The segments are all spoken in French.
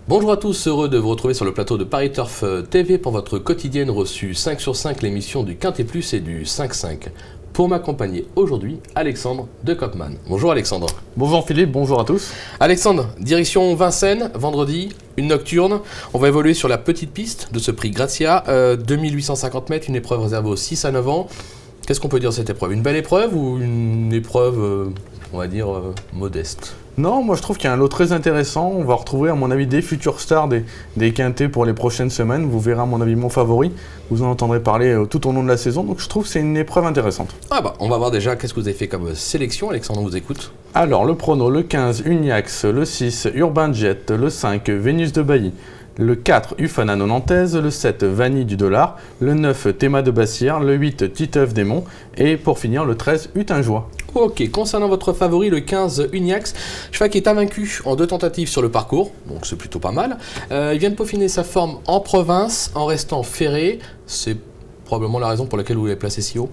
Bonjour à tous, heureux de vous retrouver sur le plateau de Paris Turf TV pour votre quotidienne reçue 5 sur 5, l'émission du Quintet Plus et du 5-5. Pour m'accompagner aujourd'hui, Alexandre de Kopman. Bonjour Alexandre. Bonjour Philippe, bonjour à tous. Alexandre, direction Vincennes, vendredi, une nocturne. On va évoluer sur la petite piste de ce prix Grazia, 2850 mètres, une épreuve réservée aux 6 à 9 ans. Qu'est-ce qu'on peut dire de cette épreuve? Une belle épreuve ou une épreuve, on va dire, modeste? Non, moi je trouve qu'il y a un lot très intéressant. On va retrouver à mon avis des futurs stars des quintets pour les prochaines semaines. Vous verrez à mon avis mon favori. Vous en entendrez parler tout au long de la saison. Donc je trouve que c'est une épreuve intéressante. Ah bah, on va voir déjà qu'est-ce que vous avez fait comme sélection. Alexandre, on vous écoute. Alors le prono, le 15 Uniax, le 6 Urban Jet, le 5 Vénus de Bailly, le 4 Ufana Nantaise, le 7 Vanille du Dollar, le 9 Théma de Bassière, le 8 Titeuf des Monts et pour finir le 13 Utingeois. Ok, concernant votre favori, le 15 Uniax, cheval qui est invaincu en 2 tentatives sur le parcours, donc c'est plutôt pas mal. Il vient de peaufiner sa forme en province en restant ferré. C'est probablement la raison pour laquelle vous l'avez placé si haut.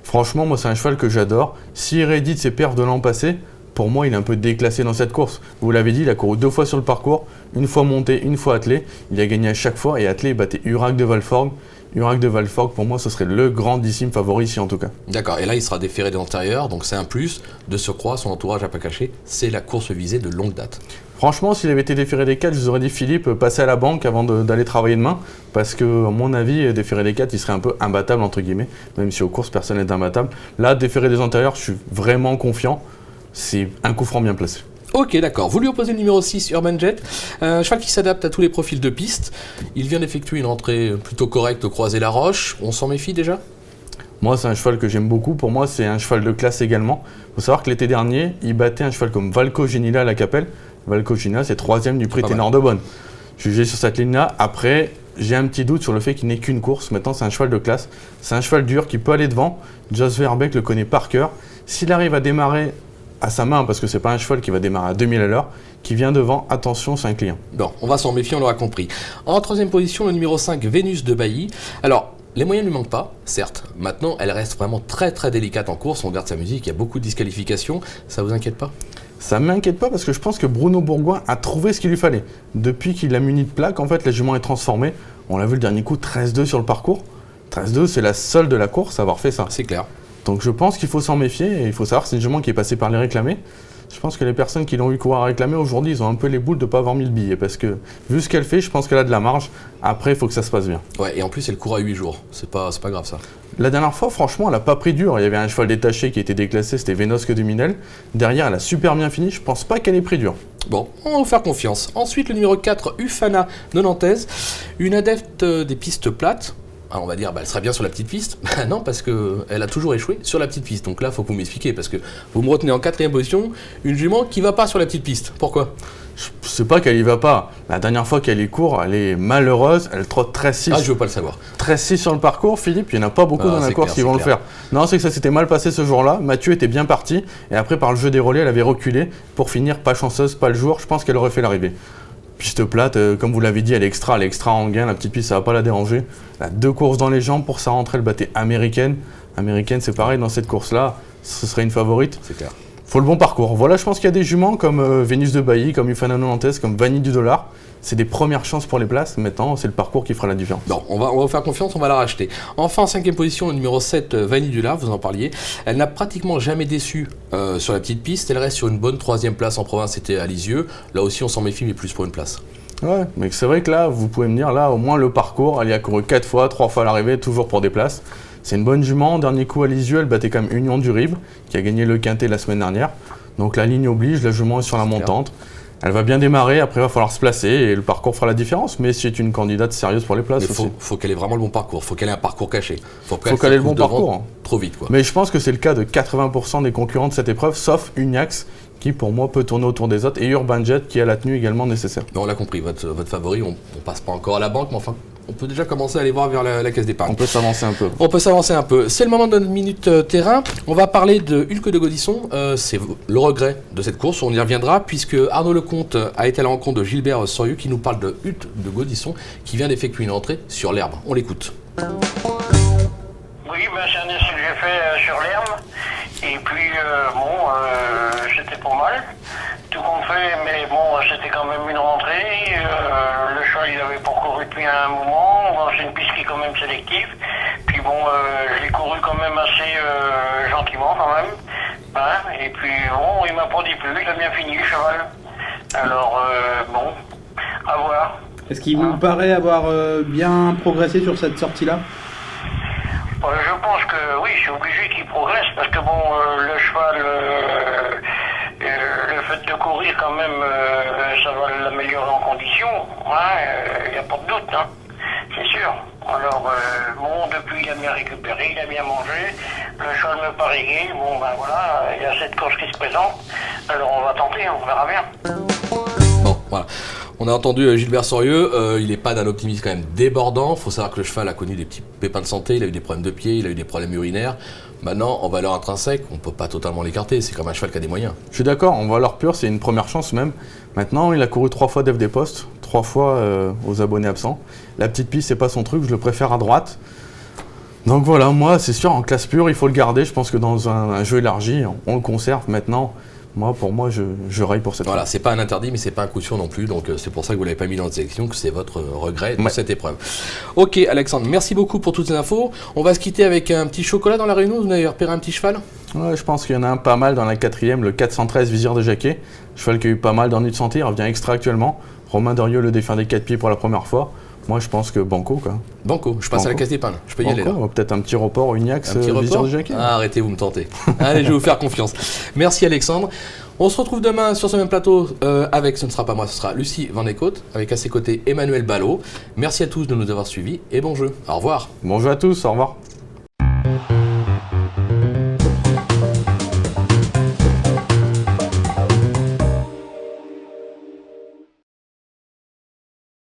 Franchement, moi c'est un cheval que j'adore. S'il réédite ses perfs de l'an passé, pour moi il est un peu déclassé dans cette course. Vous l'avez dit, il a couru 2 fois sur le parcours, une fois monté, une fois attelé. Il a gagné à chaque fois et attelé, il battait Urac de Valforgue. Urac de Valforgue, pour moi, ce serait le grandissime favori ici en tout cas. D'accord, et là il sera déféré de l'antérieur, donc c'est un plus. De surcroît, son entourage à pas caché, c'est la course visée de longue date. Franchement, s'il avait été déféré des 4, je vous aurais dit Philippe, passez à la banque avant d'aller travailler demain. Parce que, à mon avis, déféré des 4, il serait un peu imbattable, entre guillemets. Même si aux courses, personne n'est imbattable. Là, déféré des antérieurs, je suis vraiment confiant. C'est un coup franc bien placé. Ok, d'accord. Vous lui opposez le numéro 6, Urban Jet. Cheval qui s'adapte à tous les profils de piste. Il vient d'effectuer une entrée plutôt correcte au Croisé-la-Roche. On s'en méfie déjà? Moi, c'est un cheval que j'aime beaucoup. Pour moi, c'est un cheval de classe également. Il faut savoir que l'été dernier, il battait un cheval comme Valco Genila à la Capelle. Valco Genila, c'est 3e du prix Ténor de Bonne. Jugé sur cette ligne-là. Après, j'ai un petit doute sur le fait qu'il n'ait qu'une course. Maintenant, c'est un cheval de classe. C'est un cheval dur qui peut aller devant. Jos Verbeek le connaît par cœur. S'il arrive à démarrer à sa main, parce que c'est pas un cheval qui va démarrer à 2000 à l'heure, qui vient devant, attention, c'est un client. Bon, on va s'en méfier, on l'aura compris. En 3e position, le numéro 5, Vénus de Bailly. Alors, les moyens ne lui manquent pas, certes. Maintenant, elle reste vraiment très très délicate en course. On regarde sa musique, il y a beaucoup de disqualifications. Ça vous inquiète pas? Ça ne m'inquiète pas parce que je pense que Bruno Bourgoin a trouvé ce qu'il lui fallait. Depuis qu'il l'a muni de plaque, en fait, la jument est transformée. On l'a vu le dernier coup, 13-2 sur le parcours. 13-2, c'est la seule de la course à avoir fait ça. C'est clair. Donc je pense qu'il faut s'en méfier et il faut savoir que c'est une jument qui est passée par les réclamés. Je pense que les personnes qui l'ont eu courir à réclamer aujourd'hui, ils ont un peu les boules de ne pas avoir mis le billet parce que vu ce qu'elle fait, je pense qu'elle a de la marge. Après, il faut que ça se passe bien. Ouais, et en plus, elle court à 8 jours. C'est pas grave ça. La dernière fois, franchement, elle n'a pas pris dur. Il y avait un cheval détaché qui était déclassé, c'était Vénosque de Minel. Derrière, elle a super bien fini. Je pense pas qu'elle ait pris dur. Bon, on va vous faire confiance. Ensuite, le numéro 4, Ufana Nantaise, une adepte des pistes plates. Alors on va dire, elle serait bien sur la petite piste. Non, parce qu'elle a toujours échoué sur la petite piste. Donc là, il faut que vous m'expliquiez, parce que vous me retenez en 4e position, une jument qui ne va pas sur la petite piste. Pourquoi? Je sais pas qu'elle y va pas. La dernière fois qu'elle y court, elle est malheureuse. Elle trotte 13-6. Ah, je veux pas le savoir. 13-6 sur le parcours, Philippe. Il n'y en a pas beaucoup dans la course qui vont le faire. Non, c'est que ça s'était mal passé ce jour-là. Mathieu était bien parti. Et après, par le jeu des relais, elle avait reculé. Pour finir, pas chanceuse, pas le jour. Je pense qu'elle aurait fait l'arrivée. Piste plate, comme vous l'avez dit, elle est extra en gain. La petite piste, ça va pas la déranger. Elle a 2 courses dans les jambes. Pour sa rentrée, elle battait Américaine. Américaine, c'est pareil, dans cette course-là, ce serait une favorite. C'est clair. Faut le bon parcours. Voilà, je pense qu'il y a des juments comme Vénus de Bailly, comme Ufana Nantaise, comme Vanille du Dollar. C'est des premières chances pour les places. Maintenant, c'est le parcours qui fera la différence. Bon, on va vous faire confiance, on va la racheter. Enfin, en 5e position, le numéro 7, Vanille du Dollar, vous en parliez. Elle n'a pratiquement jamais déçu sur la petite piste. Elle reste sur une bonne 3e place en province, c'était à Lisieux. Là aussi, on s'en méfie, mais plus pour une place. Ouais, mais c'est vrai que là, vous pouvez me dire, là, au moins le parcours, elle y a couru 4 fois, 3 fois à l'arrivée, toujours pour des places. C'est une bonne jument. Dernier coup à Lisieux, elle battait quand même Union du Rib, qui a gagné le quintet la semaine dernière. Donc la ligne oblige, la jument est sur la montante. Elle va bien démarrer, après il va falloir se placer et le parcours fera la différence. Mais c'est une candidate sérieuse pour les places. Il faut qu'elle ait vraiment le bon parcours, faut qu'elle ait un parcours caché. Faut qu'elle ait le bon parcours. Hein. Trop vite quoi. Mais je pense que c'est le cas de 80% des concurrents de cette épreuve, sauf Uniax, qui pour moi peut tourner autour des autres, et Urban Jet qui a la tenue également nécessaire. Mais on l'a compris, votre favori, on passe pas encore à la banque, mais enfin, on peut déjà commencer à aller voir vers la caisse d'épargne. On peut s'avancer un peu. On peut s'avancer un peu. C'est le moment de notre minute terrain. On va parler de Hulk de Gaudisson. C'est le regret de cette course, on y reviendra, puisque Arnaud Lecomte a été à la rencontre de Gilbert Sorieux qui nous parle de Hulk de Gaudisson qui vient d'effectuer une entrée sur l'herbe. On l'écoute. Oui, c'est un essai que j'ai fait sur l'herbe. Et puis, c'était pas mal. Tout tout compte fait, mais bon, c'était quand même une rentrée. Le cheval, il avait pas couru depuis un moment. Bon, c'est une piste qui est quand même sélective. Puis bon, je l'ai couru quand même assez gentiment quand même. Hein, et puis bon, il m'a pas dit plus, il a bien fini le cheval. Alors, bon, à voir. Est-ce qu'il vous paraît avoir bien progressé sur cette sortie-là? Je pense que oui, c'est obligé qu'il progresse parce que bon, le cheval, le fait de courir quand même, ça va l'améliorer en condition. Il n'y a pas de doute, hein, c'est sûr. Alors, bon, depuis il a bien récupéré, il a bien mangé, le cheval me paraît gai. Bon, ben voilà, il y a cette course qui se présente. Alors on va tenter, on verra bien. Bon, voilà. On a entendu Gilbert Sorieux, il n'est pas d'un optimisme quand même débordant. Il faut savoir que le cheval a connu des petits pépins de santé, il a eu des problèmes de pied, il a eu des problèmes urinaires. Maintenant, en valeur intrinsèque, on ne peut pas totalement l'écarter, c'est comme un cheval qui a des moyens. Je suis d'accord, en valeur pure, c'est une première chance même. Maintenant, il a couru 3 fois Def des Postes, 3 fois aux abonnés absents. La petite piste, c'est pas son truc, je le préfère à droite. Donc voilà, moi, c'est sûr, en classe pure, il faut le garder. Je pense que dans un jeu élargi, on le conserve maintenant. Pour moi, je raille pour cette Voilà, fois. c'est pas un interdit, mais c'est pas un coup sûr non plus. Donc c'est pour ça que vous l'avez pas mis dans la sélection, que c'est votre regret de cette épreuve. Ok, Alexandre, merci beaucoup pour toutes ces infos. On va se quitter avec un petit chocolat dans la réunion. Vous avez repéré un petit cheval? Ouais, je pense qu'il y en a un pas mal dans la 4e, le 413 Vizir de Jacquet. Cheval qui a eu pas mal d'ennuis de santé, il revient extra actuellement. Romain Derieux le défend des 4 pieds pour la première fois. Moi, je pense que Banco, quoi. Banco, je passe à la caisse d'épingle. Je peux y aller là. Peut-être un petit report au Ignax, Un petit Vizir report de Jacquet. Arrêtez, vous me tentez. Allez, je vais vous faire confiance. Merci Alexandre. On se retrouve demain sur ce même plateau avec, ce ne sera pas moi, ce sera Lucie Van Eekhout, avec à ses côtés Emmanuel Ballot. Merci à tous de nous avoir suivis et bon jeu. Au revoir. Bonjour à tous, au revoir.